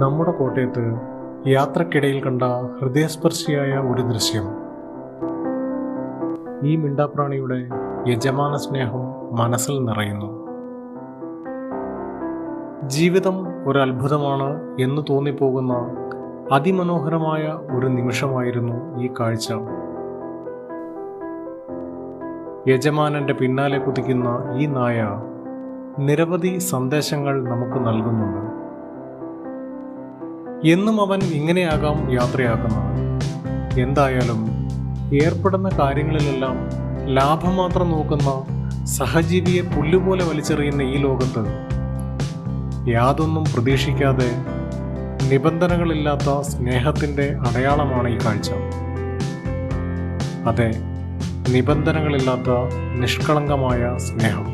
നമ്മുടെ കോട്ടയത്ത് യാത്രക്കിടയിൽ കണ്ട ഹൃദയസ്പർശിയായ ഒരു ദൃശ്യം. ഈ മിണ്ടാപ്രാണിയുടെ യജമാന സ്നേഹം മനസ്സിൽ നിറയുന്നു. ജീവിതം ഒരത്ഭുതമാണ് എന്ന് തോന്നിപ്പോകുന്ന അതിമനോഹരമായ ഒരു നിമിഷമായിരുന്നു ഈ കാഴ്ച. യജമാനന്റെ പിന്നാലെ കുതിക്കുന്ന ഈ നായ നിരവധി സന്ദേശങ്ങൾ നമുക്ക് നൽകുന്നുണ്ട്. എന്നും അവൻ ഇങ്ങനെയാകാം യാത്രയാക്കുന്നത്. എന്തായാലും ഏർപ്പെടുന്ന കാര്യങ്ങളിലെല്ലാം ലാഭം മാത്രം നോക്കുന്ന സഹജീവിയെ പുല്ലുപോലെ വലിച്ചെറിയുന്ന ഈ ലോകത്ത് യാതൊന്നും പ്രതീക്ഷിക്കാതെ നിബന്ധനകളില്ലാത്ത സ്നേഹത്തിൻ്റെ അടയാളമാണ് ഈ കാഴ്ച. അതെ, നിബന്ധനകളില്ലാത്ത നിഷ്കളങ്കമായ സ്നേഹം.